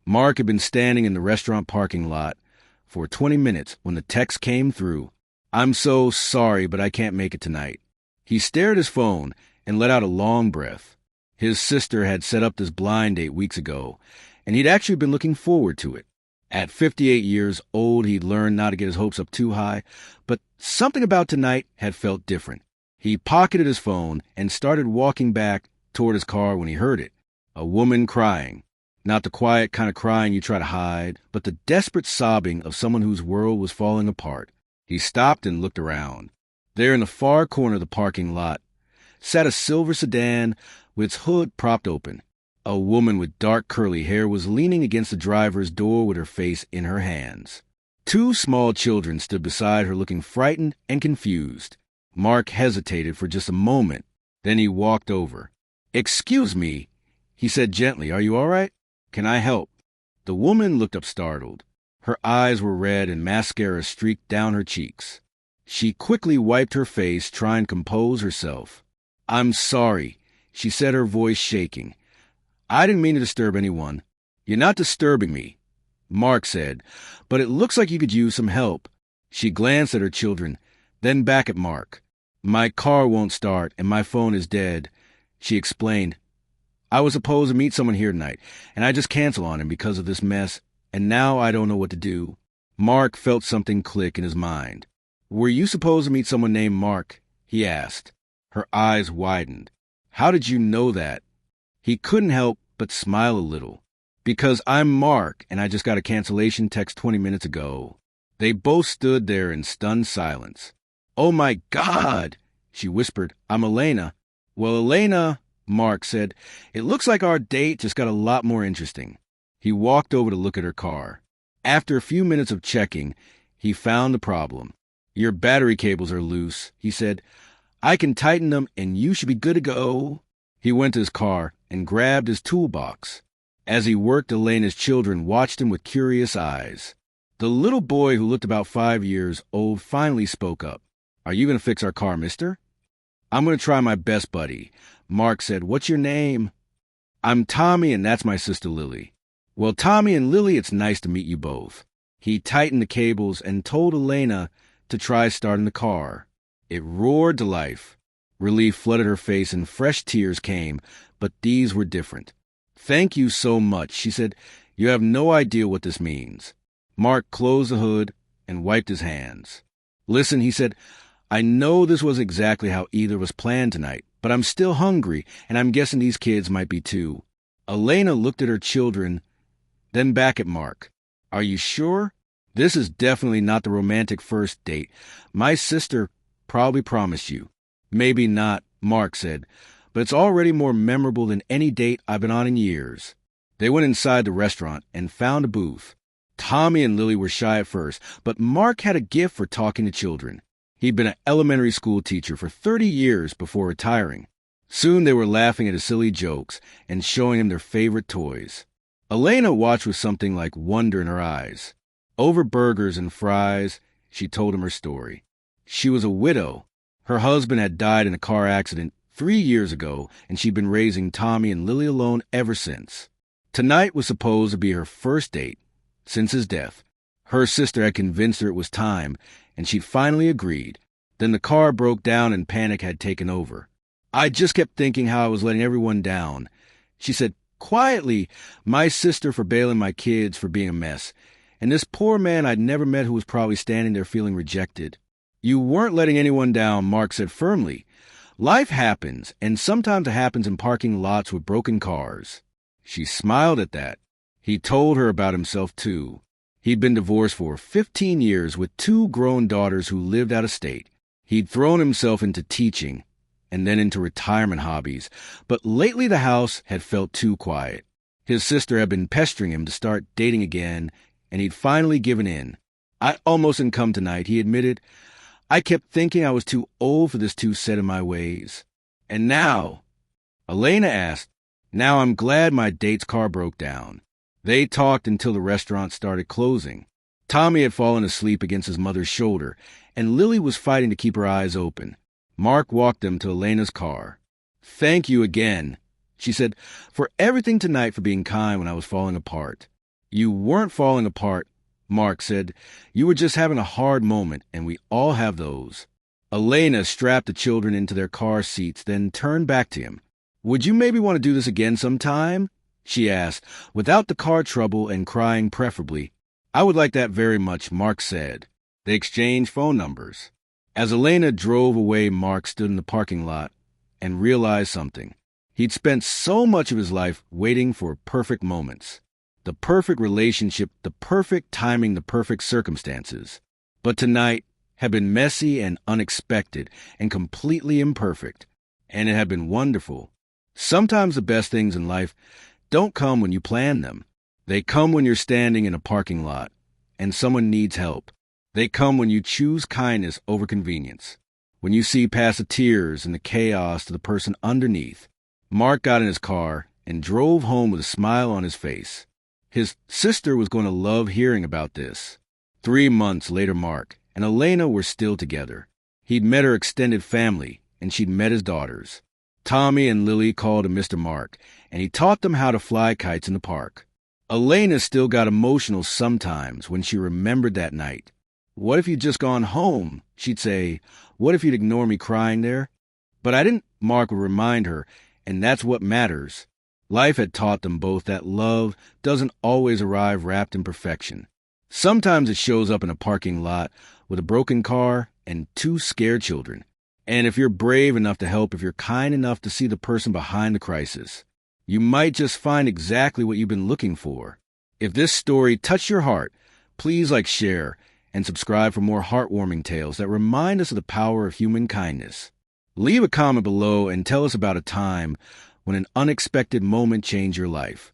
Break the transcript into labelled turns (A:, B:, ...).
A: Mark had been standing in the restaurant parking lot for 20 minutes when the text came through. "I'm so sorry, but I can't make it tonight." He stared at his phone and let out a long breath. His sister had set up this blind date weeks ago, and he'd actually been looking forward to it. At 58 years old, he'd learned not to get his hopes up too high, but something about tonight had felt different. He pocketed his phone and started walking back toward his car when he heard it. A woman crying. Not the quiet kind of crying you try to hide, but the desperate sobbing of someone whose world was falling apart. He stopped and looked around. There in the far corner of the parking lot sat a silver sedan with its hood propped open. A woman with dark curly hair was leaning against the driver's door with her face in her hands. Two small children stood beside her looking frightened and confused. Mark hesitated for just a moment. Then he walked over. "Excuse me," he said gently. "Are you all right? Can I help?" The woman looked up startled. Her eyes were red and mascara streaked down her cheeks. She quickly wiped her face, trying to compose herself. "I'm sorry," she said, her voice shaking. "I didn't mean to disturb anyone." "You're not disturbing me," Mark said, "but it looks like you could use some help." She glanced at her children, then back at Mark. "My car won't start and my phone is dead," she explained. "I was supposed to meet someone here tonight, and I just canceled on him because of this mess, and now I don't know what to do." Mark felt something click in his mind. "Were you supposed to meet someone named Mark?" he asked. Her eyes widened. "How did you know that?" He couldn't help but smile a little. "Because I'm Mark, and I just got a cancellation text 20 minutes ago." They both stood there in stunned silence. "Oh my God," she whispered. "I'm Elena." "Well, Elena," Mark said, "it looks like our date just got a lot more interesting." He walked over to look at her car. After a few minutes of checking, he found the problem. "Your battery cables are loose," he said. "I can tighten them and you should be good to go." He went to his car and grabbed his toolbox. As he worked, Elena's children watched him with curious eyes. The little boy, who looked about 5 years old, finally spoke up. "Are you going to fix our car, mister?" "I'm going to try my best, buddy," Mark said. "What's your name?" "I'm Tommy, and that's my sister Lily." "Well, Tommy and Lily, it's nice to meet you both." He tightened the cables and told Elena to try starting the car. It roared to life. Relief flooded her face and fresh tears came, but these were different. "Thank you so much," she said. "You have no idea what this means." Mark closed the hood and wiped his hands. "Listen," he said, "I know this wasn't exactly how either of us planned tonight, but I'm still hungry, and I'm guessing these kids might be too." Elena looked at her children, then back at Mark. "Are you sure? This is definitely not the romantic first date. My sister probably promised you." "Maybe not," Mark said, "but it's already more memorable than any date I've been on in years." They went inside the restaurant and found a booth. Tommy and Lily were shy at first, but Mark had a gift for talking to children. He'd been an elementary school teacher for 30 years before retiring. Soon they were laughing at his silly jokes and showing him their favorite toys. Elena watched with something like wonder in her eyes. Over burgers and fries, she told him her story. She was a widow. Her husband had died in a car accident 3 years ago, and she'd been raising Tommy and Lily alone ever since. Tonight was supposed to be her first date since his death. Her sister had convinced her it was time, and she'd finally agreed. Then the car broke down and panic had taken over. "I just kept thinking how I was letting everyone down," she said quietly. "My sister for bailing my kids for being a mess, and this poor man I'd never met who was probably standing there feeling rejected." "You weren't letting anyone down," Mark said firmly. "Life happens, and sometimes it happens in parking lots with broken cars." She smiled at that. He told her about himself, too. He'd been divorced for 15 years with 2 grown daughters who lived out of state. He'd thrown himself into teaching and then into retirement hobbies, but lately the house had felt too quiet. His sister had been pestering him to start dating again, and he'd finally given in. "I almost didn't come tonight," he admitted. "I kept thinking I was too old for this too set in my ways." "And now?" Elena asked. "Now I'm glad my date's car broke down." They talked until the restaurant started closing. Tommy had fallen asleep against his mother's shoulder, and Lily was fighting to keep her eyes open. Mark walked them to Elena's car. "Thank you again," she said, "for everything tonight, for being kind when I was falling apart." You weren't falling apart, Mark said. You were just having a hard moment, and we all have those. Elena strapped the children into their car seats, then turned back to him. Would you maybe want to do this again sometime? She asked, without the car trouble and crying preferably. I would like that very much, Mark said. They exchanged phone numbers. As Elena drove away, Mark stood in the parking lot and realized something. He'd spent so much of his life waiting for perfect moments. The perfect relationship, the perfect timing, the perfect circumstances. But tonight had been messy and unexpected and completely imperfect. And it had been wonderful. Sometimes the best things in life don't come when you plan them. They come when you're standing in a parking lot and someone needs help. They come when you choose kindness over convenience. When you see past the tears and the chaos to the person underneath. Mark got in his car and drove home with a smile on his face. His sister was going to love hearing about this. 3 months later, Mark and Elena were still together. He'd met her extended family, and she'd met his daughters. Tommy and Lily called him Mr. Mark, and he taught them how to fly kites in the park. Elena still got emotional sometimes when she remembered that night. What if you'd just gone home? She'd say, what if you'd ignore me crying there? But I didn't, Mark would remind her, and that's what matters. Life had taught them both that love doesn't always arrive wrapped in perfection. Sometimes it shows up in a parking lot with a broken car and 2 scared children. And if you're brave enough to help, if you're kind enough to see the person behind the crisis, you might just find exactly what you've been looking for. If this story touched your heart, please share, and subscribe for more heartwarming tales that remind us of the power of human kindness. Leave a comment below and tell us about a time when an unexpected moment changed your life.